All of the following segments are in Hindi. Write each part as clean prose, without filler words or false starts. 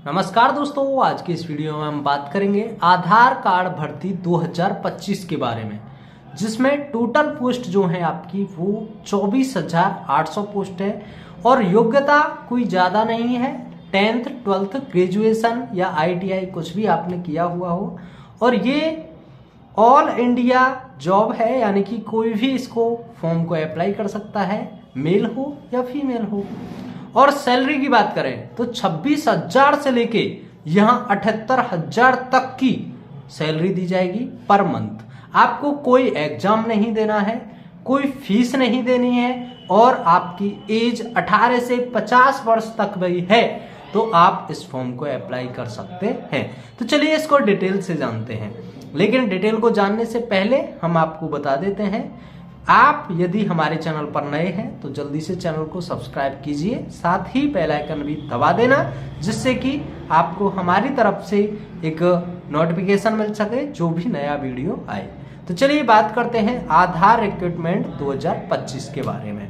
नमस्कार दोस्तों, आज की इस वीडियो में हम बात करेंगे आधार कार्ड भर्ती 2025 के बारे में, जिसमें टोटल पोस्ट जो है आपकी वो 24,800 पोस्ट है और योग्यता कोई ज़्यादा नहीं है। 10th 12th ग्रेजुएशन या ITI कुछ भी आपने किया हुआ हो और ये ऑल इंडिया जॉब है, यानी कि कोई भी इसको फॉर्म को अप्लाई कर सकता है, मेल हो या फीमेल हो। और सैलरी की बात करें तो 26,000 से लेके यहाँ 78,000 तक की सैलरी दी जाएगी पर मंथ। आपको कोई एग्जाम नहीं देना है, कोई फीस नहीं देनी है और आपकी एज 18 से 50 वर्ष तक भी है तो आप इस फॉर्म को अप्लाई कर सकते हैं। तो चलिए इसको डिटेल से जानते हैं, लेकिन डिटेल को जानने से पहले हम आपको बता देते हैं, आप यदि हमारे चैनल पर नए हैं तो जल्दी से चैनल को सब्सक्राइब कीजिए, साथ ही बेल आइकन भी दबा देना, जिससे कि आपको हमारी तरफ से एक नोटिफिकेशन मिल सके जो भी नया वीडियो आए। तो चलिए बात करते हैं आधार रिक्रूटमेंट 2025 के बारे में।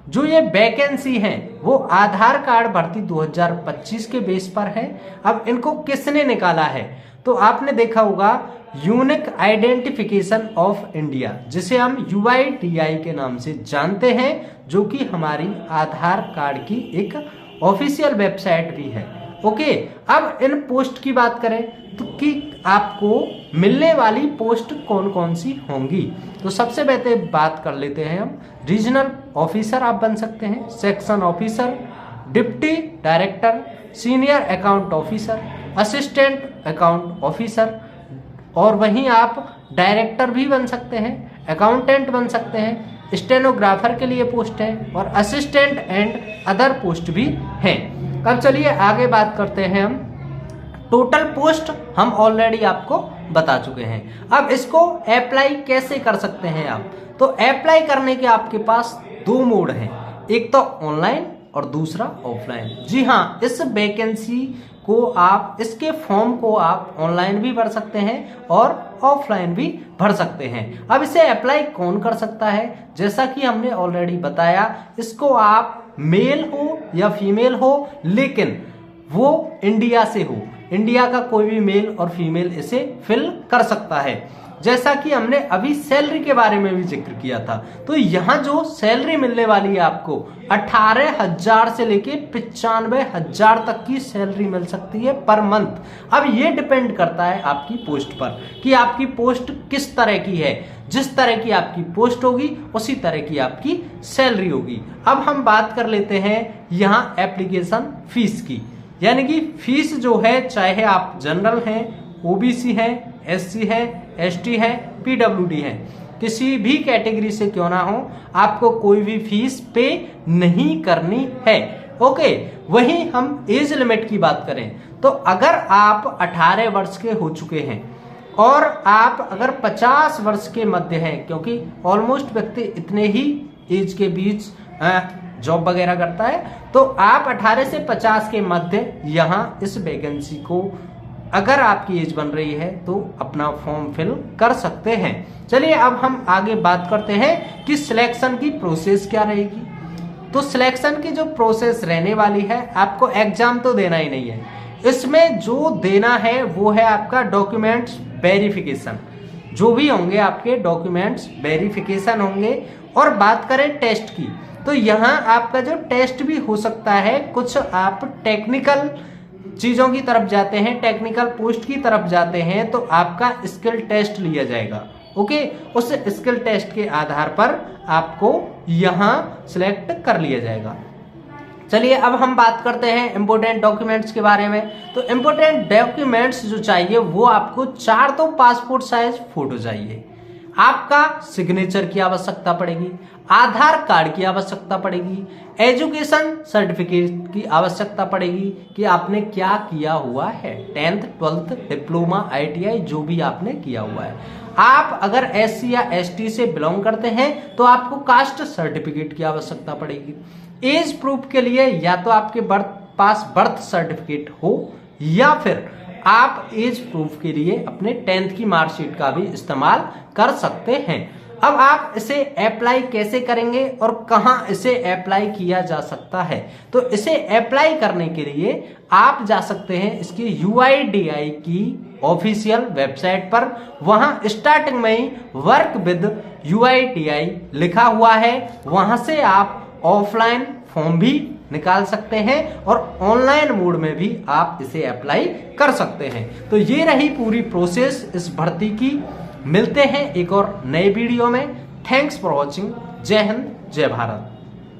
जो ये वैकेंसी है वो आधार कार्ड भर्ती 2025 के बेस पर है। अब इनको किसने निकाला है तो आपने देखा होगा यूनिक आइडेंटिफिकेशन ऑफ इंडिया, जिसे हम UIDI के नाम से जानते हैं, जो कि हमारी आधार कार्ड की एक ऑफिशियल वेबसाइट भी है। ओके, अब इन पोस्ट की बात करें तो कि आपको मिलने वाली पोस्ट कौन कौन सी होंगी, तो सबसे पहले बात कर लेते हैं हम। रीजनल ऑफिसर आप बन सकते हैं, section officer, deputy director, senior account officer, assistant account officer, और वहीं आप डायरेक्टर भी बन सकते हैं, अकाउंटेंट बन सकते हैं, स्टेनोग्राफर के लिए पोस्ट है और असिस्टेंट एंड अदर पोस्ट भी हैं। अब चलिए आगे बात करते हैं हम। टोटल पोस्ट हम ऑलरेडी आपको बता चुके हैं। अब इसको अप्लाई कैसे कर सकते हैं आप, तो अप्लाई करने के आपके पास दो मोड हैं, एक तो ऑनलाइन और दूसरा ऑफलाइन। जी हाँ, इस वैकेंसी को आप, इसके फॉर्म को आप ऑनलाइन भी भर सकते हैं और ऑफलाइन भी भर सकते हैं। अब इसे अप्लाई कौन कर सकता है, जैसा कि हमने ऑलरेडी बताया, इसको आप मेल हो या फीमेल हो, लेकिन वो इंडिया से हो। इंडिया का कोई भी मेल और फीमेल इसे फिल कर सकता है। जैसा कि हमने अभी सैलरी के बारे में भी जिक्र किया था, तो यहाँ जो सैलरी मिलने वाली है आपको 18,000 से लेके 95,000 तक की सैलरी मिल सकती है पर मंथ। अब ये डिपेंड करता है आपकी पोस्ट पर कि आपकी पोस्ट किस तरह की है। जिस तरह की आपकी पोस्ट होगी उसी तरह की आपकी सैलरी होगी। अब हम बात कर लेते हैं यहाँ एप्लीकेशन फीस की, यानी कि फीस जो है, चाहे आप जनरल हैं, OBC है, SC है, ST है, PWD है, किसी भी कैटेगरी से क्यों ना हो, आपको कोई भी फीस पे नहीं करनी है। ओके, वहीं हम एज लिमिट की बात करें तो अगर आप 18 वर्ष के हो चुके हैं और आप अगर 50 वर्ष के मध्य हैं, क्योंकि ऑलमोस्ट व्यक्ति इतने ही एज के बीच जॉब वगैरह करता है, तो आप 18 से 50 के मध्य यहाँ इस वैकेंसी को, अगर आपकी एज बन रही है तो अपना फॉर्म फिल कर सकते हैं। चलिए अब हम आगे बात करते हैं कि सिलेक्शन की प्रोसेस क्या रहेगी। तो सिलेक्शन की जो प्रोसेस रहने वाली है, आपको एग्जाम तो देना ही नहीं है, इसमें जो देना है वो है आपका डॉक्यूमेंट्स वेरिफिकेशन। जो भी होंगे आपके डॉक्यूमेंट्स वेरिफिकेशन होंगे। और बात करें टेस्ट की, तो यहाँ आपका जो टेस्ट भी हो सकता है, कुछ आप टेक्निकल चीजों की तरफ जाते हैं, टेक्निकल पोस्ट की तरफ जाते हैं, तो आपका स्किल टेस्ट लिया जाएगा। ओके, उस स्किल टेस्ट के आधार पर आपको यहाँ सिलेक्ट कर लिया जाएगा। चलिए अब हम बात करते हैं इंपोर्टेंट डॉक्यूमेंट्स के बारे में। तो इंपोर्टेंट डॉक्यूमेंट्स जो चाहिए वो आपको 4 तो पासपोर्ट साइज फोटो चाहिए, आपका सिग्नेचर की आवश्यकता पड़ेगी, आधार कार्ड की आवश्यकता पड़ेगी, एजुकेशन सर्टिफिकेट की आवश्यकता पड़ेगी कि आपने क्या किया हुआ है, 10th 12th डिप्लोमा ITI जो भी आपने किया हुआ है। आप अगर SC या ST से बिलोंग करते हैं तो आपको कास्ट सर्टिफिकेट की आवश्यकता पड़ेगी। एज प्रूफ के लिए या तो आपके पास बर्थ सर्टिफिकेट हो या फिर आप एज प्रूफ के लिए अपने 10th की मार्कशीट का भी इस्तेमाल कर सकते हैं। अब आप इसे अप्लाई कैसे करेंगे और कहां इसे अप्लाई किया जा सकता है, तो इसे अप्लाई करने के लिए आप जा सकते हैं इसकी UIDAI की ऑफिशियल वेबसाइट पर। वहां स्टार्टिंग में ही वर्क विद UIDAI लिखा हुआ है, वहां से आप ऑफलाइन फॉर्म भी निकाल सकते हैं और ऑनलाइन मोड में भी आप इसे अप्लाई कर सकते हैं। तो ये रही पूरी प्रोसेस इस भर्ती की। मिलते हैं एक और नए वीडियो में। Thanks for watching. जय हिंद, जय भारत।